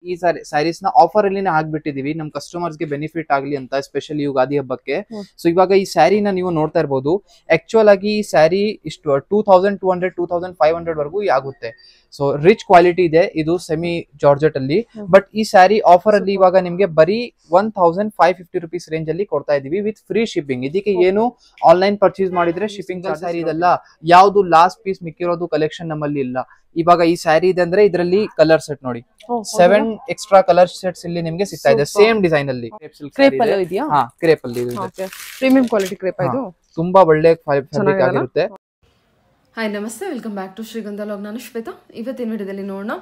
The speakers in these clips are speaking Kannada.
ಈ ಸ್ಯಾರೀಸ್ ನ ಆಫರ್ ಅಲ್ಲಿ ಹಾಕ್ಬಿಟ್ಟಿದೀವಿ ನಮ್ ಕಸ್ಟಮರ್ಸ್ ಗೆ ಬೆನಿಫಿಟ್ ಆಗ್ಲಿ ಅಂತ, ಸ್ಪೆಷಲಿ ಯುಗಾದಿ ಹಬ್ಬಕ್ಕೆ. ಸೊ ಇವಾಗ ಈ ಸ್ಯಾರಿನ ನೀವು ನೋಡ್ತಾ ಇರ್ಬೋದು. ಆಕ್ಚುಯಲ್ ಆಗಿ ಈ ಸ್ಯಾರಿ ಇಷ್ಟು 2200 2500 ವರೆಗೂ ಆಗುತ್ತೆ. ಸೊ ರಿಚ್ ಕ್ವಾಲಿಟಿ ಇದೆ, ಇದು ಸೆಮಿ ಜಾರ್ಜೆಟ್ ಅಲ್ಲಿ. ಬಟ್ ಈ ಸ್ಯಾರಿ ಆಫರ್ ಅಲ್ಲಿ ಇವಾಗ ನಿಮ್ಗೆ ಬರೀ 1550 rupees ರೇಂಜ್ ಅಲ್ಲಿ ಕೊಡ್ತಾ ಇದೀವಿ ವಿತ್ ಫ್ರೀ ಶಿಪ್ಪಿಂಗ್. ಇದಕ್ಕೆ ಏನು ಆನ್ಲೈನ್ ಪರ್ಚೇಸ್ ಮಾಡಿದ್ರೆ ಶಿಪ್ಪಿಂಗ್ ಸ್ಯಾರಿ ಇದೆಲ್ಲ ಯಾವ್ದು ಲಾಸ್ಟ್ ಪೀಸ್ ಮಿಕ್ಕಿರೋದು ಕಲೆಕ್ಷನ್ ನಮ್ಮಲ್ಲಿ ಇಲ್ಲ. ಇವಾಗ ಈ ಸ್ಯಾರಿ ಇದೆ ಅಂದ್ರೆ ಇದರಲ್ಲಿ ಕಲರ್ ಸೆಟ್ ನೋಡಿ 7 ಎಕ್ಸ್ಟ್ರಾ ಕಲರ್ ಸೆಟ್ಸ್ ಇಲ್ಲಿ ನಿಮ್ಗೆ ಸಿಗ್ತಾ ಇದೆ ಸೇಮ್ ಡಿಸೈನ್ ಅಲ್ಲಿ. ಕ್ರೇಪ್ ಅಲ್ಲಿ ಪ್ರೀಮಿಯಂ ಕ್ವಾಲಿಟಿ ಕ್ರೇಪ್ ಇದು ತುಂಬಾ ಒಳ್ಳೆ ಫ್ಯಾಬ್ರಿಕ್ ಆಗಿರುತ್ತೆ. ಹಾಯ್ ನಮಸ್ತೆ, ವೆಲ್ಕಮ್ ಬ್ಯಾಕ್ ಟು ಶ್ರೀಗಂಧ ಲಾಗ್. ನಾನು ಶ್ವೇತಾ. ಇವತ್ತಿನ ವಿಡಿಯೋದಲ್ಲಿ ನೋಡೋಣ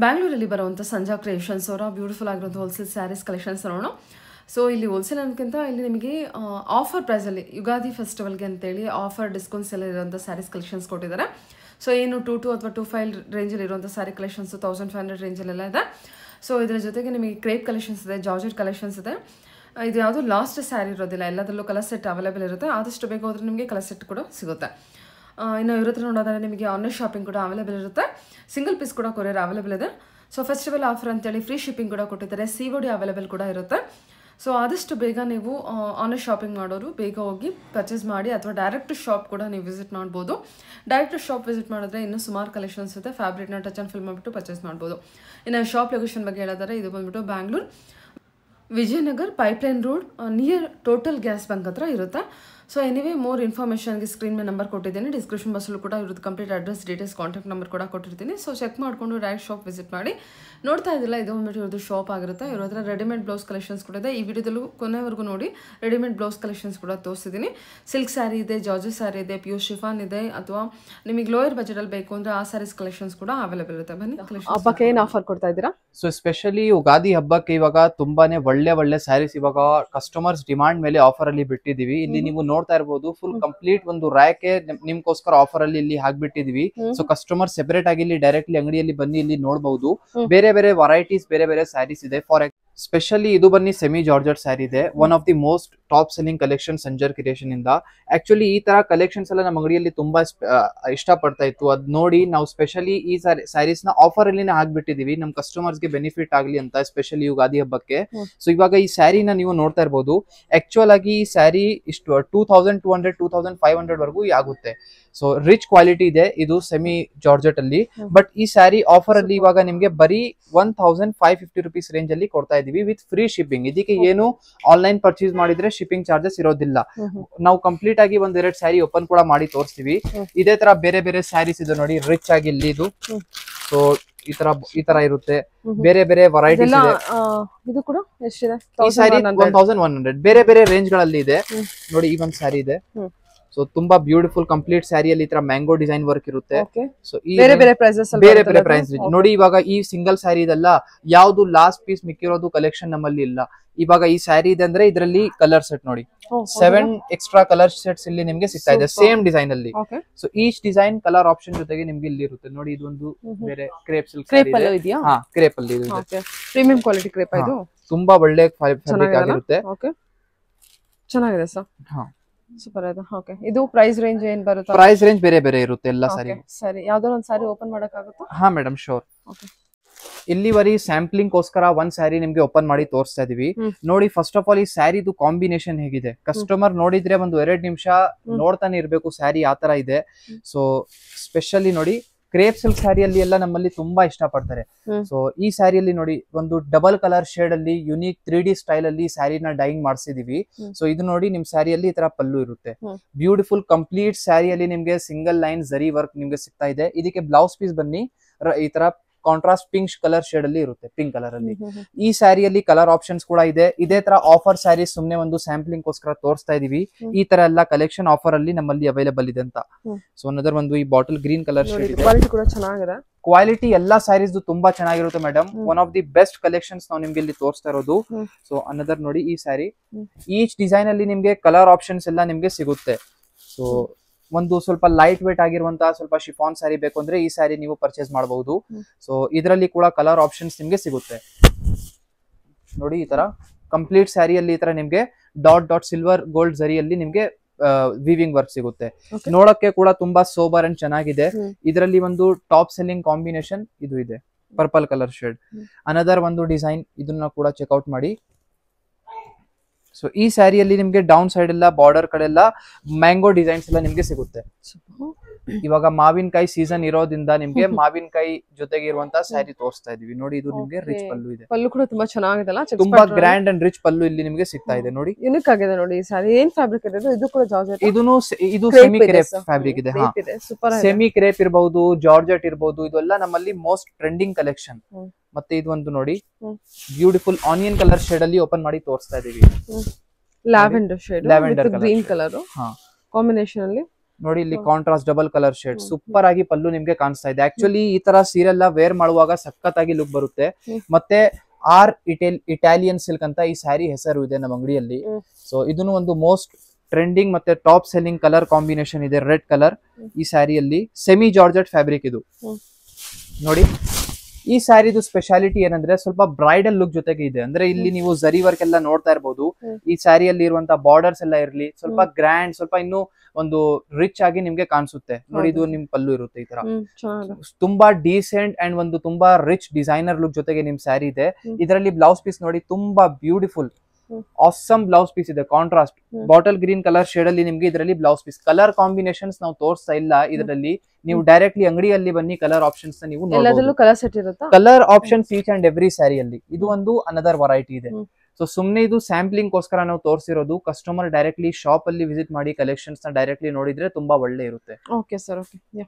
ಬ್ಯಾಂಗ್ಳೂರಲ್ಲಿ ಬರುವಂಥ ಸಂಜಾ ಕ್ರಿಯೇಷನ್ಸ್ ಅವರ ಬ್ಯೂಟಿಫುಲ್ ಆಗಿರೋಂಥ ಹೋಲ್ಸೇಲ್ ಸ್ಯಾರೀಸ್ ಕಲೆಕ್ಷನ್ಸ್ ನೋಡೋಣ. ಸೊ ಇಲ್ಲಿ ಹೋಲ್ಸೇಲ್ ಅನ್ನೋಕ್ಕಿಂತ ಇಲ್ಲಿ ನಿಮಗೆ ಆಫರ್ ಪ್ರೈಸಲ್ಲಿ ಯುಗಾದಿ ಫೆಸ್ಟಿವಲ್ಗೆ ಅಂತೇಳಿ ಆಫರ್ ಡಿಸ್ಕೌಂಟ್ಸ್ ಎಲ್ಲ ಇರೋಂಥ ಸ್ಯಾರೀಸ್ ಕಲೆಕ್ಷನ್ಸ್ ಕೊಟ್ಟಿದ್ದಾರೆ. ಸೊ ಏನು 22 ಅಥವಾ 25 ರೇಂಜಲ್ಲಿ ಇರುವಂಥ ಸ್ಯಾರಿ ಕಲೆಕ್ಷನ್ಸ್ 1500 ರೇಂಜಲ್ಲೆಲ್ಲ ಇದೆ. ಸೊ ಇದರ ಜೊತೆಗೆ ನಿಮಗೆ ಕ್ರೇಪ್ ಕಲೆಕ್ಷನ್ಸ್ ಇದೆ, ಜಾರ್ಜೆಟ್ ಕಲೆಕ್ಷನ್ಸ್ ಇದೆ. ಇದು ಯಾವುದು ಲಾಸ್ಟ್ ಸ್ಯಾರಿ ಇರೋದಿಲ್ಲ, ಎಲ್ಲದರಲ್ಲೂ ಕಲರ್ ಸೆಟ್ ಅವೈಲೇಬಲ್ ಇರುತ್ತೆ. ಆದಷ್ಟು ಬೇಗ ಹೋದರೆ ನಿಮಗೆ ಕಲರ್ ಸೆಟ್ ಕೂಡ ಸಿಗುತ್ತೆ. ಇನ್ನು ಇವ್ರ ಹತ್ರ ನೋಡೋದಾದ್ರೆ ನಿಮಗೆ ಆನ್ಲೈನ್ ಶಾಪಿಂಗ್ ಕೂಡ ಅವೈಲೇಬಲ್ ಇರುತ್ತೆ, ಸಿಂಗಲ್ ಪೀಸ್ ಕೂಡ ಕೊರಿಯರ್ ಅವೈಲೇಬಲ್ ಇದೆ. ಸೊ ಫೆಸ್ಟಿವಲ್ ಆಫರ್ ಅಂತೇಳಿ ಫ್ರೀ ಶಿಪ್ಪಿಂಗ್ ಕೂಡ ಕೊಟ್ಟಿದ್ದಾರೆ, COD ಅವೈಲೇಬಲ್ ಕೂಡ ಇರುತ್ತೆ. ಸೊ ಆದಷ್ಟು ಬೇಗ ನೀವು ಆನ್ಲೈನ್ ಶಾಪಿಂಗ್ ಮಾಡೋರು ಬೇಗ ಹೋಗಿ ಪರ್ಚೇಸ್ ಮಾಡಿ, ಅಥವಾ ಡೈರೆಕ್ಟ್ ಶಾಪ್ ಕೂಡ ನೀವು ವಿಸಿಟ್ ಮಾಡ್ಬೋದು. ಡೈರೆಕ್ಟ್ ಶಾಪ್ ವಿಸಿಟ್ ಮಾಡಿದ್ರೆ ಇನ್ನೂ ಸುಮಾರು ಕಲೆಕ್ಷನ್ಸ್ ಇದೆ, ಫ್ಯಾಬ್ರಿಕ್ನ ಟಚ್ ಆ್ಯಂಡ್ ಫಿಲ್ ಮಾಡಿಬಿಟ್ಟು ಪರ್ಚೇಸ್ ಮಾಡ್ಬೋದು. ಇನ್ನು ಶಾಪ್ ಲೊಕೇಶನ್ ಬಗ್ಗೆ ಹೇಳಿದರೆ ಇದು ಬಂದುಬಿಟ್ಟು Bangalore Vijayanagar pipeline road near total gas bunk ಹತ್ರ ಇರುತ್ತೆ. ಸೊ ಎನಿವೇ ಮೋರ್ ಇನ್ಫಾರ್ಮೇಷನ್ಗೆ ಸ್ಕ್ರೀನ್ ಮೇಲೆ ನಂಬರ್ ಕೊಟ್ಟಿದ್ದೀನಿ, ಡಿಸ್ಕ್ರಿಪ್ಷನ್ ಬಾಕ್ಸಲ್ಲೂ ಕೂಡ ಇವ್ರದ್ದು complete address details contact number ಕೂಡ ಕೊಟ್ಟಿರ್ತೀನಿ. ಸೊ ಚೆಕ್ ಮಾಡಿಕೊಂಡು ಡೈರೆಕ್ಟ್ ಶಾಪ್ ವಿಸಿಟ್ ಮಾಡಿ. ನೋಡ್ತಾ ಇದ್ದಿಲ್ಲ, ಇದು ಬಂದ್ಬಿಟ್ಟು ಇವ್ರದ್ದು ಶಾಪ್ ಆಗಿರುತ್ತೆ. ಇವ್ರ ಹತ್ರ ರೆಡಿಮೇಡ್ ಬ್ಲೌಸ್ ಕಲೆಕ್ಷನ್ಸ್ ಕೂಡ ಇದೆ. ಈ ವಿಡಿಯೋದಲ್ಲೂ ಕೊನೆವರೆಗೂ ನೋಡಿ ರೆಡಿಮೇಡ್ ಬ್ಲೌಸ್ ಕಲೆಕ್ಷನ್ಸ್ ಕೂಡ ತೋರಿಸಿದ್ದೀನಿ. ಸಿಲ್ಕ್ ಸ್ಯಾರಿ ಇದೆ, ಜಾರ್ಜೆಟ್ ಸ್ಯಾರಿ ಇದೆ, ಪ್ಯೂರ್ ಶಿಫಾನ್ ಇದೆ, ಅಥವಾ ನಿಮಗೆ ಲೋಯರ್ ಬಜೆಟಲ್ಲಿ ಬೇಕು ಅಂದರೆ ಆ ಸ್ಯಾರೀಸ್ ಕಲೆಕ್ಷನ್ಸ್ ಕೂಡ ಅವೈಲೇಬಲ್ ಇರುತ್ತೆ. ಬನ್ನಿ ಹಬ್ಬಕ್ಕೆ ಏನು ಆಫರ್ ಕೊಡ್ತಾ ಇದ್ದೀರಾ? ಸೊ ಸ್ಪೆಷಲಿ ಯುಗಾದಿ ಹಬ್ಬಕ್ಕೆ ಇವಾಗ ತುಂಬಾನೇ ಒಳ್ಳೆ ಸ್ಯಾರೀಸ್ ಇವಾಗ ಕಸ್ಟಮರ್ಸ್ ಡಿಮಾಂಡ್ ಮೇಲೆ ಆಫರ್ ಅಲ್ಲಿ ಬಿಟ್ಟಿದೀವಿ. ಇಲ್ಲಿ ನೀವು ನೋಡ್ತಾ ಇರಬಹುದು, ಫುಲ್ ಕಂಪ್ಲೀಟ್ ಒಂದು ರ್ಯಾಕ್ ನಿಮ್ಗೋಸ್ಕರ ಆಫರ್ ಅಲ್ಲಿ ಇಲ್ಲಿ ಹಾಕ್ಬಿಟ್ಟಿದೀವಿ. ಸೊ ಕಸ್ಟಮರ್ ಸೆಪರೇಟ್ ಆಗಿ ಇಲ್ಲಿ ಡೈರೆಕ್ಟ್ಲಿ ಅಂಗಡಿಯಲ್ಲಿ ಬನ್ನಿ ಇಲ್ಲಿ ನೋಡಬಹುದು. ಬೇರೆ ಬೇರೆ ವೆರೈಟೀಸ್, ಬೇರೆ ಬೇರೆ ಸ್ಯಾರೀಸ್ ಇದೆ. ಫಾರ್ ಸ್ಪೆಷಲಿ ಇದು ಬನ್ನಿ ಸೆಮಿ ಜಾರ್ಜೆಟ್ ಸ್ಯಾರಿ ಇದೆ, one of the most top selling collection Sanjar creation ಇಂದ. ಆಕ್ಚುಲಿ ಈ ತರ ಕಲೆಕ್ಷನ್ಸ್ ಎಲ್ಲ ನಮ್ಮ ಅಂಗಡಿಯಲ್ಲಿ ತುಂಬಾ ಇಷ್ಟ ಪಡ್ತಾ ಇತ್ತು. ಅದ್ ನೋಡಿ ನಾವು ಸ್ಪೆಷಲಿ ಈ ಸ್ಯಾರೀಸ್ ನ ಆಫರ್ ಅಲ್ಲಿ ಹಾಕ್ಬಿಟ್ಟಿದೀವಿ ನಮ್ ಕಸ್ಟಮರ್ಸ್ ಗೆ ಬೆನಿಫಿಟ್ ಆಗ್ಲಿ ಅಂತ, ಸ್ಪೆಷಲಿ ಯುಗಾದಿ ಹಬ್ಬಕ್ಕೆ. ಸೊ ಇವಾಗ ಈ ಸ್ಯಾರಿನ ನೀವು ನೋಡ್ತಾ ಇರ್ಬೋದು. ಆಕ್ಚುಯಲ್ ಆಗಿ ಈ ಸ್ಯಾರಿ ಇಷ್ಟು 2200 2500 ವರೆಗೂ ಆಗುತ್ತೆ. ಸೊ ರಿಚ್ ಕ್ವಾಲಿಟಿ ಇದೆ, ಇದು ಸೆಮಿ ಜಾರ್ಜೆಟ್ ಅಲ್ಲಿ. ಬಟ್ ಈ ಸ್ಯಾರಿ ಆಫರ್ ಅಲ್ಲಿ ಇವಾಗ ನಿಮ್ಗೆ ಬರೀ 1550 rupees ರೇಂಜ್ ಅಲ್ಲಿ ಕೊಡ್ತಾ ಇದೀವಿ ವಿತ್ ಫ್ರೀ ಶಿಪ್ಪಿಂಗ್. ಇದಕ್ಕೆ ಏನು ಆನ್ಲೈನ್ ಪರ್ಚೇಸ್ ಮಾಡಿದ್ರೆ ಶಿಪ್ಪಿಂಗ್ ಚಾರ್ಜಸ್ ಇರೋದಿಲ್ಲ. ನಾವು ಕಂಪ್ಲೀಟ್ ಆಗಿ ಒಂದೆರಡು ಸ್ಯಾರಿ ಓಪನ್ ಕೂಡ ಮಾಡಿ ತೋರಿಸ್ತೀವಿ. ಇದೇ ತರ ಬೇರೆ ಬೇರೆ ಸ್ಯಾರೀಸ್ ಇದೆ ನೋಡಿ, ರಿಚ್ ಆಗಿ ಇಲ್ಲಿ ಇದು. ಸೊ ಈ ತರ ಇರುತ್ತೆ, ಬೇರೆ ಬೇರೆ ವೆರೈಟೀಸ್ ಇದೆ. ಇದು ಕೂಡ ಎಷ್ಟಿದೆ? ಈ ಸ್ಯಾರಿ 1100 ಬೇರೆ ಬೇರೆ ರೇಂಜ್ ಗಳಲ್ಲಿ ಇದೆ ನೋಡಿ. ಈ ಒಂದ್ ಸ್ಯಾರಿ ಇದೆ. ಸೊ ತುಂಬಾ ಬ್ಯೂಟಿಫುಲ್ ಕಂಪ್ಲೀಟ್ ಸ್ಯಾರಿಯಲ್ಲಿ ಈ ತರ ಮ್ಯಾಂಗೋ ಡಿಸೈನ್ ವರ್ಕ್ ಇರುತ್ತೆ. ಸೊ ಈ ಬೇರೆ ಬೇರೆ ಪ್ರೈಸ್ ನೋಡಿ. ಇವಾಗ ಈ ಸಿಂಗಲ್ ಸ್ಯಾರಿ ಇದೆಲ್ಲ ಯಾವ್ದು ಲಾಸ್ಟ್ ಪೀಸ್ ಮಿಕ್ಕಿರೋದು ಕಲೆಕ್ಷನ್ ನಮ್ಮಲ್ಲಿ ಇಲ್ಲ. ಇವಾಗ ಈ ಸ್ಯಾರಿ ಇದೆ ಅಂದ್ರೆ ಇದರಲ್ಲಿ ಕಲರ್ ಸೆಟ್ ನೋಡಿ 7 ಎಕ್ಸ್ಟ್ರಾ ಕಲರ್ ಸೆಟ್ಸ್ ಇಲ್ಲಿ ನಿಮ್ಗೆ ಸಿಗ್ತಾ ಇದೆ ಸೇಮ್ ಡಿಸೈನ್ ಅಲ್ಲಿ. So each design colour option ಜೊತೆಗೆ ನಿಮ್ಗೆ ಇಲ್ಲಿ ಇರುತ್ತೆ ನೋಡಿ. ಇದೊಂದು ಬೇರೆ ಕ್ರೇಪ್ ಸಿಲ್ಕ್ ಕ್ರೇಪ್ ಅಲ್ಲಿ ಪ್ರೀಮಿಯಂ ಕ್ವಾಲಿಟಿ ಕ್ರೇಪ್ ಇದು ತುಂಬಾ ಒಳ್ಳೆ ಫ್ಯಾಬ್ರಿಕ್ ಆಗಿರುತ್ತೆ. ಚೆನ್ನಾಗಿದೆ ಸರ್. ಸೂಪರ್ ಇದೆ. ಓಕೆ, ಇದು ಪ್ರೈಸ್ ರೇಂಜ್ ಏನ್ ಬರುತ್ತೆ? ಪ್ರೈಸ್ ರೇಂಜ್ ಬೇರೆ ಬೇರೆ ಇರುತ್ತೆ ಎಲ್ಲ ಸಾರಿ. ಸರಿ, ಯಾವ್ದಾದ್ರು ಒಂದು ಸಾರಿ ಓಪನ್ ಮಾಡಕ್ ಆಗುತ್ತಾ? ಹಾ ಮೇಡಮ್, ಶೋರ್. ಓಕೆ, ಇಲ್ಲಿವರೆಗೆ ಸ್ಯಾಂಪ್ಲಿಂಗ್ ಗೋಸ್ಕರ ಒಂದ್ ಸ್ಯಾರಿ ನಿಮ್ಗೆ ಓಪನ್ ಮಾಡಿ ತೋರಿಸ್ತಾ ಇದೀವಿ ನೋಡಿ. ಫಸ್ಟ್ ಆಫ್ ಆಲ್ ಈ ಸ್ಯಾರಿದು ಕಾಂಬಿನೇಷನ್ ಹೇಗಿದೆ, ಕಸ್ಟಮರ್ ನೋಡಿದ್ರೆ ಒಂದು 2 ನಿಮಿಷ ನೋಡ್ತಾನೆ ಇರ್ಬೇಕು ಸ್ಯಾರಿ ಆ ತರ ಇದೆ. ಸೊ ಸ್ಪೆಷಲಿ ನೋಡಿ, ಕ್ರೇಪ್ ಸಿಲ್ಕ್ ಸ್ಯಾರಿಯಲ್ಲಿ ಎಲ್ಲ ನಮ್ಮಲ್ಲಿ ತುಂಬಾ ಇಷ್ಟ ಪಡ್ತಾರೆ. ಸೊ ಈ ಸ್ಯಾರಿಯಲ್ಲಿ ನೋಡಿ ಒಂದು ಡಬಲ್ ಕಲರ್ ಶೇಡ್ ಅಲ್ಲಿ ಯುನೀಕ್ 3D ಸ್ಟೈಲ್ ಅಲ್ಲಿ ಸ್ಯಾರಿನ ಡೈಯಿಂಗ್ ಮಾಡಿಸಿದೀವಿ. ಸೊ ಇದು ನೋಡಿ ನಿಮ್ ಸ್ಯಾರಿಯಲ್ಲಿ ಈ ತರ ಪಲ್ಲು ಇರುತ್ತೆ, ಬ್ಯೂಟಿಫುಲ್ ಕಂಪ್ಲೀಟ್ ಸ್ಯಾರಿಯಲ್ಲಿ ನಿಮ್ಗೆ ಸಿಂಗಲ್ ಲೈನ್ ಜರಿ ವರ್ಕ್ ನಿಮ್ಗೆ ಸಿಗ್ತಾ ಇದೆ. ಇದಕ್ಕೆ ಬ್ಲೌಸ್ ಪೀಸ್ ಬನ್ನಿ ಈ ತರ ಕಾಂಟ್ರಾಸ್ಟ್ ಪಿಂಕ್ ಕಲರ್ ಶೇಡ್ ಅಲ್ಲಿ ಇರುತ್ತೆ, ಪಿಂಕ್ ಕಲರ್ ಅಲ್ಲಿ. ಈ ಸ್ಯಾರಿಯಲ್ಲಿ ಕಲರ್ ಆಪ್ಷನ್ಸ್ ಕೂಡ ಇದೆ. ಇದೇ ತರ ಆಫರ್ ಸ್ಯಾರಿ ಸುಮ್ನೆ ಒಂದು ಸ್ಯಾಂಪ್ಲಿಂಗ್ ಗೋಸ್ಕರ ತೋರಿಸ್ತಾ ಇದೀವಿ. ಈ ತರ ಎಲ್ಲ ಕಲೆಕ್ಷನ್ ಆಫರ್ ಅಲ್ಲಿ ನಮ್ಮಲ್ಲಿ ಅವೈಲೇಬಲ್ ಇದೆ ಅಂತ. ಸೊ ಅನ್ನದರ್ ಒಂದು ಈ ಬಾಟಲ್ ಗ್ರೀನ್ ಕಲರ್ ಶೇಡ್ ಇದೆ, ಕ್ವಾಲಿಟಿ ಕೂಡ ಚೆನ್ನಾಗಿದೆ. ಕ್ವಾಲಿಟಿ ಎಲ್ಲಾ ಸ್ಯಾರೀಸ್ ತುಂಬಾ ಚೆನ್ನಾಗಿರುತ್ತೆ madam. One of the best collections ನಾವು ನಿಮ್ಗೆ ಇಲ್ಲಿ ತೋರಿಸ್ತಾ ಇರೋದು. ಸೊ ಅನ್ನದರ್ ನೋಡಿ ಈ ಸ್ಯಾರಿ, ಈಚ್ ಡಿಸೈನ್ ಅಲ್ಲಿ ನಿಮ್ಗೆ ಕಲರ್ ಆಪ್ಷನ್ಸ್ ಎಲ್ಲ ನಿಮ್ಗೆ ಸಿಗುತ್ತೆ. ಸೊ ಒಂದು ಸ್ವಲ್ಪ ಲೈಟ್ ವೇಟ್ ಆಗಿರುವಂತಹ ಸ್ವಲ್ಪ ಶಿಫಾನ್ ಸ್ಯಾರಿ ಬೇಕು ಅಂದ್ರೆ ಈ ಸ್ಯಾರಿ ನೀವು ಪರ್ಚೇಸ್ ಮಾಡಬಹುದು. ಸೊ ಇದರಲ್ಲಿ ಕೂಡ ಕಲರ್ ಆಪ್ಷನ್ಸ್ ನಿಮ್ಗೆ ಸಿಗುತ್ತೆ ನೋಡಿ. ಈ ತರ ಕಂಪ್ಲೀಟ್ ಸ್ಯಾರಿಯಲ್ಲಿ ಈ ತರ ನಿಮ್ಗೆ ಡಾಟ್ ಸಿಲ್ವರ್ ಗೋಲ್ಡ್ ಜರಿಯಲ್ಲಿ ನಿಮ್ಗೆ ವಿವಿಂಗ್ ವರ್ಕ್ ಸಿಗುತ್ತೆ. ನೋಡಕ್ಕೆ ಕೂಡ ತುಂಬಾ ಸೋಬರ್ ಅಂಡ್ ಚೆನ್ನಾಗಿದೆ. ಇದರಲ್ಲಿ ಒಂದು ಟಾಪ್ ಸೆಲ್ಲಿಂಗ್ ಕಾಂಬಿನೇಷನ್ ಇದು ಇದೆ. Purple colour shade. ಅನದರ್ ಒಂದು ಡಿಸೈನ್, ಇದನ್ನ ಕೂಡ ಚೆಕ್ಔಟ್ ಮಾಡಿ. ಸೊ ಈ ಸ್ಯಾರಿಯಲ್ಲಿ ನಿಮ್ಗೆ ಡೌನ್ ಸೈಡ್ ಎಲ್ಲ ಬಾರ್ಡರ್ ಕಡೆ ಎಲ್ಲ ಮ್ಯಾಂಗೋ ಡಿಸೈನ್ಸ್ ಎಲ್ಲ ನಿಮ್ಗೆ ಸಿಗುತ್ತೆ. ಇವಾಗ ಮಾವಿನಕಾಯಿ ಸೀಸನ್ ಇರೋದ್ರಿಂದ ನಿಮ್ಗೆ ಮಾವಿನಕಾಯಿ ಜೊತೆಗೆ ಇರುವಂತ ಸ್ಯಾರಿ ತೋರಿಸ್ತಾ ಇದೀವಿ ನೋಡಿ. ಇದು ನಿಮ್ಗೆ ರಿಚ್ ಪಲ್ಲು ಇದೆ. ಪಲ್ಲು ಕೂಡ ತುಂಬಾ ಚೆನ್ನಾಗಿದೆ, ತುಂಬಾ ಗ್ರ್ಯಾಂಡ್ ಅಂಡ್ ರಿಚ್ ಪಲ್ಲು ಇಲ್ಲಿ ನಿಮ್ಗೆ ಸಿಗ್ತಾ ಇದೆ ನೋಡಿ. ಯುನಿಕ್ ಆಗಿದೆ ನೋಡಿ ಈ ಸ್ಯಾರಿ. ಏನ್ ಫ್ಯಾಬ್ರಿಕ್ ಇದೆ ಇದು? ಕೂಡ ಜಾರ್ಜೆಟ್. ಇದು ಸೆಮಿ ಕ್ರೇಪ್ ಫ್ಯಾಬ್ರಿಕ್ ಇದೆ. ಸೆಮಿ ಕ್ರೇಪ್ ಇರಬಹುದು, ಜಾರ್ಜೆಟ್ ಇರಬಹುದು, ಇದೆಲ್ಲ ನಮ್ಮಲ್ಲಿ ಮೋಸ್ಟ್ ಟ್ರೆಂಡಿಂಗ್ ಕಲೆಕ್ಷನ್. ಮತ್ತೆ ಇದು ಒಂದು ನೋಡಿ, ಬ್ಯೂಟಿಫುಲ್ ಆನಿಯನ್ ಕಲರ್ ಶೇಡ್ ಅಲ್ಲಿ ಓಪನ್ ಮಾಡಿ ತೋರಿಸ್ತಾ ಇದೀವಿ. Lavender shade, green colour combination ಅಲ್ಲಿ ನೋಡಿ. ಇಲ್ಲಿ contrast double colour shade super ಆಗಿ ಪಲ್ಲು ನಿಮ್ಗೆ ಕಾಣಿಸ್ತಾ ಇದೆ. ಆಕ್ಚುಲಿ ಈ ತರ ಸೀರೆ ಎಲ್ಲ ವೇರ್ ಮಾಡುವಾಗ ಸಖತ್ತಾಗಿ ಲುಕ್ ಬರುತ್ತೆ. ಮತ್ತೆ ಇಟಾಲಿಯನ್ ಸಿಲ್ಕ್ ಅಂತ ಈ ಸ್ಯಾರಿ ಹೆಸರು ಇದೆ ನಮ್ಮ ಅಂಗಡಿಯಲ್ಲಿ. ಸೊ ಇದನ್ನು ಒಂದು ಮೋಸ್ಟ್ ಟ್ರೆಂಡಿಂಗ್ ಮತ್ತೆ ಟಾಪ್ ಸೆಲ್ಲಿಂಗ್ ಕಲರ್ ಕಾಂಬಿನೇಷನ್ ಇದೆ, ರೆಡ್ ಕಲರ್. ಈ ಸ್ಯಾರಿಯಲ್ಲಿ ಸೆಮಿ ಜಾರ್ಜೆಟ್ ಫ್ಯಾಬ್ರಿಕ್ ಇದು ನೋಡಿ. ಈ ಸ್ಯಾರಿದು ಸ್ಪೆಷಾಲಿಟಿ ಏನಂದ್ರೆ ಸ್ವಲ್ಪ ಬ್ರೈಡಲ್ ಲುಕ್ ಜೊತೆಗೆ ಇದೆ. ಅಂದ್ರೆ ಇಲ್ಲಿ ನೀವು ಜರಿ ವರ್ಕ್ ಎಲ್ಲ ನೋಡ್ತಾ ಇರಬಹುದು. ಈ ಸ್ಯಾರಿಯಲ್ಲಿ ಇರುವಂತ ಬಾರ್ಡರ್ಸ್ ಎಲ್ಲ ಇರ್ಲಿ, ಸ್ವಲ್ಪ ಗ್ರ್ಯಾಂಡ್, ಸ್ವಲ್ಪ ಇನ್ನು ಒಂದು ರಿಚ್ ಆಗಿ ನಿಮ್ಗೆ ಕಾಣಿಸುತ್ತೆ ನೋಡಿ. ಇದು ನಿಮ್ ಪಲ್ಲು ಇರುತ್ತೆ ಈ ತರ ತುಂಬಾ ಡೀಸೆಂಟ್ ಅಂಡ್ ಒಂದು ತುಂಬಾ ರಿಚ್ ಡಿಸೈನರ್ ಲುಕ್ ಜೊತೆಗೆ ನಿಮ್ ಸ್ಯಾರಿ ಇದೆ. ಇದರಲ್ಲಿ ಬ್ಲೌಸ್ ಪೀಸ್ ನೋಡಿ, ತುಂಬಾ ಬ್ಯೂಟಿಫುಲ್ ಆಸಮ್ ಬ್ಲೌಸ್ ಪೀಸ್ ಇದೆ. Contrast bottle green colour shade ಅಲ್ಲಿ ನಿಮ್ಗೆ ಇದರಲ್ಲಿ ಬ್ಲೌಸ್ ಪೀಸ್. ಕಲರ್ ಕಾಂಬಿನೇಷನ್ಸ್ ನಾವು ತೋರಿಸ್ತಾ ಇಲ್ಲ ಇದರಲ್ಲಿ. ನೀವು ಡೈರೆಕ್ಟ್ಲಿ ಅಂಗಡಿಯಲ್ಲಿ ಬನ್ನಿ, ಕಲರ್ ಆಪ್ಷನ್ಸ್ ನೀವು colour options each and every ಸ್ಯಾರಿಯಲ್ಲಿ. ಇದು ಒಂದು ಅನದರ್ ವೆರೈಟಿ ಇದೆ. ಸೊ ಸುಮ್ನೆ ಇದು ಸ್ಯಾಂಪ್ಲಿಂಗ್ ಗೋಸ್ಕರ ನಾವು ತೋರಿಸಿರೋದು. ಕಸ್ಟಮರ್ ಡೈರೆಕ್ಟ್ಲಿ ಶಾಪ್ ಅಲ್ಲಿ ವಿಸಿಟ್ ಮಾಡಿ ಕಲೆಕ್ಷನ್ಸ್ ನ ಡೈರೆಕ್ಟ್ಲಿ ನೋಡಿದ್ರೆ ತುಂಬಾ ಒಳ್ಳೆ ಇರುತ್ತೆ. Okay sir, okay.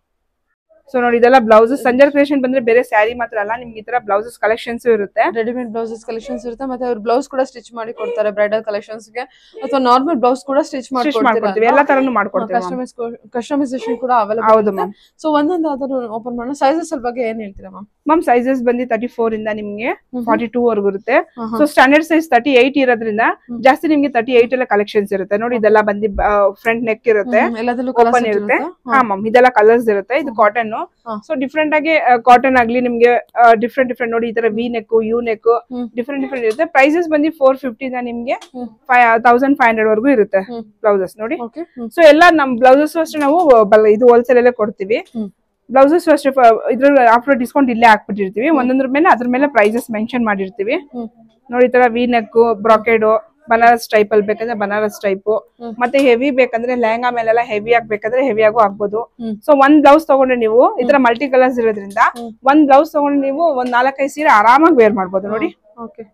ಸೊ ನೋಡಿ, ಇದೆಲ್ಲ ಬ್ಲೌಸಸ್. ಸಂಜರ್ ಕ್ರಿಯೇಷನ್ ಬಂದ್ರೆ ಬೇರೆ ಸ್ಯಾರಿ ಮಾತ್ರ ಅಲ್ಲ, ನಿಮ್ಗೆ ಈ ತರ ಬ್ಲೌಸಸ್ ಕಲೆಕ್ಷನ್ಸ್ ಇರುತ್ತೆ, ರೆಡಿಮೇಡ್ ಬ್ಲೌಸಸ್ ಕಲೆಕ್ಷನ್ಸ್ ಇರುತ್ತೆ. ಮತ್ತೆ ಅವ್ರು ಬ್ಲೌಸ್ ಕೂಡ ಸ್ಟಿಚ್ ಮಾಡಿ ಕೊಡ್ತಾರೆ ಬ್ರೈಡಲ್ ಕಲೆಕ್ಷನ್ಸ್ ಗೆ, ಅಥವಾ ನಾರ್ಮಲ್ ಬ್ಲೌಸ್ ಕೂಡ ಸ್ಟಿಚ್ ಮಾಡ್ಕೊಡ್ತೀವಿ. ಎಲ್ಲ ತರನು ಮಾಡ್ಕೊಡ್ತೀವಿ. ಕಸ್ಟಮೈಸೇಷನ್ ಕೂಡ ಅವೈಲೇಬಲ್. ಹೌದು ಮ್ಯಾಮ್. ಸೊ ಒಂದೊಂದು ಯಾವ್ದಾದ್ರು ಓಪನ್ ಮಾಡೋಣ. ಸೈಜಸ್ ಬಗ್ಗೆ ಏನ್ ಹೇಳ್ತೀರಾ ಮ್ಯಾಮ್? ಮ್ಯಾಮ್ ಸೈಜಸ್ ಬಂದು 34 ಇಂದ ನಿಮ್ಗೆ 42 ವರೆಗೂ ಇರುತ್ತೆ. ಸೊ ಸ್ಟ್ಯಾಂಡರ್ಡ್ ಸೈಜ್ 38 ಇರೋದ್ರಿಂದ ಜಾಸ್ತಿ ನಿಮ್ಗೆ 38 ಎಲ್ಲ ಕಲೆಕ್ಷನ್ಸ್ ಇರುತ್ತೆ ನೋಡಿ. ಇದೆಲ್ಲ ಬಂದು ಫ್ರಂಟ್ ನೆಕ್ ಇರುತ್ತೆ, ಓಪನ್ ಇರುತ್ತೆ. ಹಾ ಮ್ಯಾಮ್, ಇದೆಲ್ಲ ಕಲರ್ಸ್ ಇರುತ್ತೆ. ಇದು ಕಾಟನ್. ಸೊ ಡಿಫ್ರೆಂಟ್ ಆಗಿ ಕಾಟನ್ ಆಗ್ಲಿ ನಿಮ್ಗೆ ಡಿಫ್ರೆಂಟ್ ನೋಡಿ. ಈ ತರ V neck, U neck, different ಇರುತ್ತೆ. ಪ್ರೈಸಸ್ ಬಂದು 450 ಇಂದ ನಿಮ್ಗೆ 1500 ವರೆಗೂ ಇರುತ್ತೆ ಬ್ಲೌಸಸ್ ನೋಡಿ. ಸೊ ಎಲ್ಲ ನಮ್ ಬ್ಲೌಸಸ್ ಅಷ್ಟೇ ನಾವು ಇದು ಹೋಲ್ಸೇಲ್ ಅಲ್ಲೇ ಕೊಡ್ತೀವಿ. ಬ್ಲೌಸಸ್ ಅಷ್ಟೇ ಇದ್ರಲ್ಲಿ ಆಫ್ಟರ್ ಡಿಸ್ಕೌಂಟ್ ಇಲ್ಲೇ ಹಾಕ್ಬಿಟ್ಟಿರ್ತೀವಿ. ಒಂದೊಂದ್ರ ಮೇಲೆ ಅದ್ರ ಮೇಲೆ ಪ್ರೈಸಸ್ ಮೆನ್ಷನ್ ಮಾಡಿರ್ತೀವಿ ನೋಡಿ. ಈ ತರ ವಿ ನೆಕ್, ಬ್ರಾಕೆಡ್, ಬನಾರಸ್ ಟೈಪ್ ಅಲ್ಲಿ ಬೇಕಂದ್ರೆ ಬನಾರಸ್ ಟೈಪ್, ಮತ್ತೆ ಹೆವಿ ಬೇಕಂದ್ರೆ ಲೆಹಂಗಾ ಮೇಲೆಲ್ಲ ಹೆವಿ ಆಗ್ಬೇಕಂದ್ರೆ ಹೆವಿ ಆಗು ಆಗ್ಬೋದು. ಸೊ ಒಂದ್ ಬ್ಲೌಸ್ ತಗೊಂಡ್ರೆ ನೀವು ಈ ತರ ಮಲ್ಟಿ ಕಲರ್ಸ್ ಇರೋದ್ರಿಂದ ಒಂದ್ ಬ್ಲೌಸ್ ತಗೊಂಡ್ರೆ ನೀವು ಒಂದ್ 4-5 ಸೀರೆ ಆರಾಮಾಗಿ ವೇರ್ ಮಾಡ್ಬೋದು ನೋಡಿ. ಓಕೆ.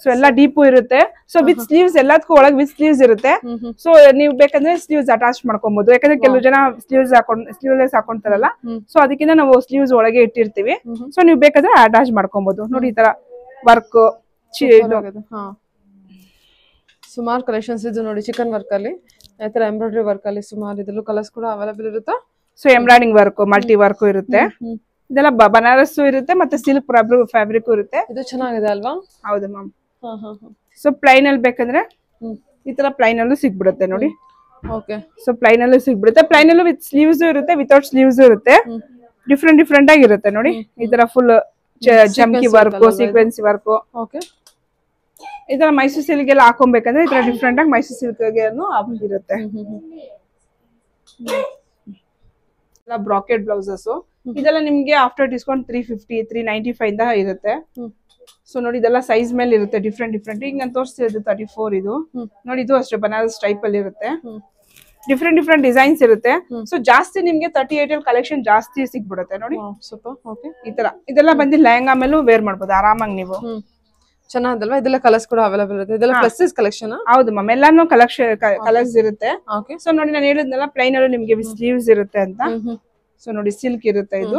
ಸೊ ಎಲ್ಲ ಡೀಪು ಇರುತ್ತೆ. ಸೊ ವಿತ್ ಸ್ಲೀವ್ಸ್, ಎಲ್ಲದಕ್ಕೂ ಒಳಗೆ ವಿತ್ ಸ್ಲೀವ್ಸ್ ಇರುತ್ತೆ. ಸೊ ನೀವು ಬೇಕಂದ್ರೆ ಸ್ಲೀವ್ಸ್ ಅಟ್ಯಾಚ್ ಮಾಡ್ಕೊಬಹುದು. ಯಾಕಂದ್ರೆ ಕೆಲವು ಜನ ಸ್ಲೀವ್ಲೆಸ್ ಹಾಕೊಂತಾರಲ್ಲ, ಸೊ ಅದಕ್ಕಿಂತ ನಾವು ಸ್ಲೀವ್ಸ್ ಒಳಗೆ ಇಟ್ಟಿರ್ತೀವಿ. ಸೊ ನೀವು ಬೇಕಾದ್ರೆ ಅಟ್ಯಾಚ್ ಮಾಡ್ಕೊಬಹುದು ನೋಡಿ. ಈ ತರ ವರ್ಕ್ ಸುಮಾರು ಕಲೆಕ್ಷನ್ಸ್ ಇದು ನೋಡಿ. ಚಿಕನ್ ವರ್ಕ್ ಅಲ್ಲಿ, ಈ ತರ ಎಂಬ್ರಾಯ್ಡರಿ ವರ್ಕ್ ಅಲ್ಲಿ ಸುಮಾರು ಇದ್ರಲ್ಲೂ ಕಲರ್ಸ್ ಕೂಡ ಅವೈಲೇಬಲ್ ಇರುತ್ತೆ. So embroidering work, multi work ಇರುತ್ತೆ. ಇದೆಲ್ಲ ಬನಾರಸ್ ಇರುತ್ತೆ, ಮತ್ತೆ ಸಿಲ್ಕ್ ಫ್ಯಾಬ್ರಿಕ್ ಇರುತ್ತೆ. ಇದು ಚೆನ್ನಾಗಿದೆ ಅಲ್ವಾ? ಹೌದು ಮ್ಯಾಮ್. ಸೊ ಪ್ಲೈನ್ ಅಲ್ಲಿ ಬೇಕಂದ್ರೆ ಈ ತರ ಪ್ಲೈನ್ ಅಲ್ಲೂ ಸಿಗ್ಬಿಡುತ್ತೆ ನೋಡಿ. ಓಕೆ. ಸೊ ಪ್ಲೈನ್ ಅಲ್ಲೂ ಸಿಗ್ಬಿಡುತ್ತೆ. ಪ್ಲೈನ್ ಅಲ್ಲೂ ವಿತ್ ಸ್ಲೀವ್ಸ್ ಇರುತ್ತೆ, ವಿತೌಟ್ ಸ್ಲೀವ್ಸ್ ಇರುತ್ತೆ. ಡಿಫ್ರೆಂಟ್ ಆಗಿರುತ್ತೆ ನೋಡಿ. ಈ ತರ ಫುಲ್ ಜಮ್ಕಿ ವರ್ಕ್, ಸೀಕ್ವೆನ್ಸಿ ವರ್ಕ್. ಓಕೆ. ಈ ತರ ಮೈಸೂರು ಸಿಲ್ಕ್ ಎಲ್ಲ ಹಾಕೊಬೇಕಂದ್ರೆ ಈ ತರ ಡಿಫ್ರೆಂಟ್ ಆಗಿ ಮೈಸೂರು ಸಿಲ್ಕ್ ಇರುತ್ತೆ. ಬ್ರಾಕೆಟ್ ಬ್ಲೌಸಸ್ ಇದೆಲ್ಲ ನಿಮ್ಗೆ ಆಫ್ಟರ್ ಡಿಸ್ಕೌಂಟ್ 350, 395 ಇಂದ ಇರುತ್ತೆ. ಸೊ ನೋಡಿ, ಇದೆಲ್ಲ ಸೈಜ್ ಮೇಲೆ ಇರುತ್ತೆ. ಡಿಫ್ರೆಂಟ್ ಈಗ ನಾನು ತೋರಿಸ್ತಿರೋದು 34 ಇದು ನೋಡಿ. ಇದು ಅಷ್ಟೇ ಬನಾರಸ್ ಟೈಪ್ ಅಲ್ಲಿ ಇರುತ್ತೆ. ಡಿಫ್ರೆಂಟ್ ಡಿಸೈನ್ಸ್ ಇರುತ್ತೆ. ಸೊ ಜಾಸ್ತಿ ನಿಮ್ಗೆ 38 ಅಲ್ಲಿ ಕಲೆಕ್ಷನ್ ಜಾಸ್ತಿ ಸಿಗ್ಬಿಡುತ್ತೆ ನೋಡಿ. ಸೂಪರ್. ಓಕೆ. ಈ ತರ ಇದೆಲ್ಲ ಬಂದು ಲೆಹಂಗಾ ಮೇಲೂ ವೇರ್ ಮಾಡ್ಬೋದು ಆರಾಮಾಗಿ ನೀವು. ಚೆನ್ನಾಗಲ್ವಾ? ಇದೆಲ್ಲ ಕಲರ್ಸ್ ಕೂಡ ಅವೈಲೇಬಲ್ ಇರುತ್ತೆ. ಇದೆಲ್ಲ ಪ್ಲಸ್ ಕಲೆಕ್ಷನ್. ಹೌದು ಮ್ಯಾಮ್, ಎಲ್ಲಾನು ಕಲರ್ಸ್ ಇರುತ್ತೆ. ಸೊ ನೋಡಿ, ನಾನು ಹೇಳಿದ್ನಲ್ಲ ಪ್ಲೈನ್ ಅಲ್ಲೂ ನಿಮ್ಗೆ ಸ್ಲೀವ್ಸ್ ಇರುತ್ತೆ ಅಂತ. ಸೊ ನೋಡಿ, ಸಿಲ್ಕ್ ಇರುತ್ತೆ ಇದು.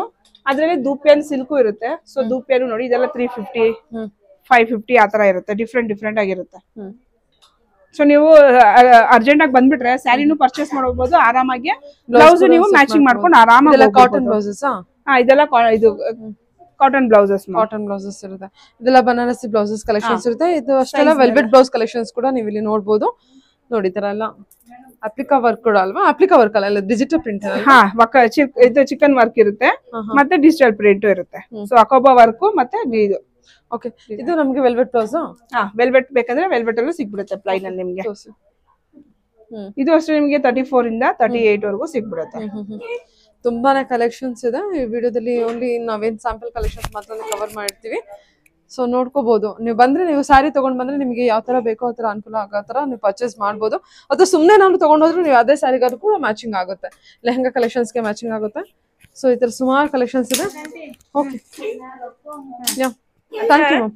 ಅದ್ರಲ್ಲಿ ದೂಪಿಯನ್ ಸಿಲ್ಕು ಇರುತ್ತೆ. ಸೊ ದೂಪಿಯನ್ ನೋಡಿ, ಇದೆಲ್ಲ 350, 550 ಆತರ ಇರುತ್ತೆ. ಡಿಫ್ರೆಂಟ್ ಆಗಿರುತ್ತೆ. ಸೊ ನೀವು ಅರ್ಜೆಂಟ್ ಆಗಿ ಬಂದ್ಬಿಟ್ರೆ ಸ್ಯಾರಿನೂ ಪರ್ಚೇಸ್ ಮಾಡಬಹುದು ಆರಾಮಾಗಿ. ಬ್ಲೌಸ್ ನೀವು ಮ್ಯಾಚಿಂಗ್ ಮಾಡ್ಕೊಂಡು ಆರಾಮಾಗಿ. Cotton blouses. ಇದೆಲ್ಲ ಇದು ಕಾಟನ್ ಬ್ಲೌಸಸ್ ಇರುತ್ತೆ. ಇದೆಲ್ಲ ಬನಾರಸಿ ಬ್ಲೌಸಸ್ ಕಲೆಕ್ಷನ್ಸ್ ಇರುತ್ತೆ. ಇದು ಅಷ್ಟೆಲ್ಲ ವೆಲ್ವೆಟ್ ಬ್ಲೌಸ್ ಕಲೆಕ್ಷನ್ಸ್ ಕೂಡ ನೀವು ಇಲ್ಲಿ ನೋಡಬಹುದು ನೋಡಿ. ತರ ಎಲ್ಲ ಅಪ್ಲಿಕಾ ವರ್ಕ್ ಕೂಡ ಅಲ್ವಾ? ಅಪ್ಲಿಕಾ ವರ್ಕ್ ಅಲ್ಲ, ಡಿಜಿಟಲ್ ಪ್ರಿಂಟ್. ಇದು ಚಿಕನ್ ವರ್ಕ್ ಇರುತ್ತೆ, ಮತ್ತೆ ಡಿಜಿಟಲ್ ಪ್ರಿಂಟ್ ಇರುತ್ತೆ. ಸೊ ಅಕೋಬಾ ವರ್ಕ್ ಮತ್ತೆ ಇದು. ಓಕೆ. ಇದು ನಮ್ಗೆ ವೆಲ್ವೆಟ್ ಬ್ಲೌಸ್. ವೆಲ್ವೆಟ್ ಬೇಕಂದ್ರೆ ವೆಲ್ವೆಟ್ ಅಲ್ಲೂ ಸಿಗ್ಬಿಡುತ್ತೆ ಪ್ಲೈನ್ ಅಲ್ಲಿ ನಿಮ್ಗೆ. ಇದು ಅಷ್ಟೇ ನಿಮ್ಗೆ 34 ಇಂದ 38 ವರೆಗೂ ಸಿಗ್ಬಿಡುತ್ತೆ. ತುಂಬಾನೇ ಕಲೆಕ್ಷನ್ಸ್ ಇದೆ ಈ ವಿಡಿಯೋದಲ್ಲಿ. ಓನ್ಲಿ ನಾವೇನ್ ಸ್ಯಾಂಪಲ್ ಕಲೆಕ್ಷನ್ಸ್ ಮಾತ್ರ ಕವರ್ ಮಾಡಿರ್ತೀವಿ. ಸೊ ನೋಡ್ಕೋಬಹುದು. ನೀವು ಬಂದ್ರೆ, ನೀವು ಸ್ಯಾರಿ ತಗೊಂಡ್ ಬಂದ್ರೆ ನಿಮಗೆ ಯಾವ ತರ ಬೇಕೋ ಆ ತರ ಅನುಕೂಲ ಆಗೋ ತರ ನೀವು ಪರ್ಚೇಸ್ ಮಾಡ್ಬೋದು. ಅಥವಾ ಸುಮ್ಮನೆ ನಾವು ತಗೊಂಡೋದ್ರು ನೀವು ಅದೇ ಸ್ಯಾರಿಗಾದ್ರು ಕೂಡ ಮ್ಯಾಚಿಂಗ್ ಆಗುತ್ತೆ. ಲೆಹಂಗಾ ಕಲೆಕ್ಷನ್ಸ್ಗೆ ಮ್ಯಾಚಿಂಗ್ ಆಗುತ್ತೆ. ಸೊ ಈ ತರ ಸುಮಾರು ಕಲೆಕ್ಷನ್ಸ್ ಇದೆ. Okay, thank you ma'am.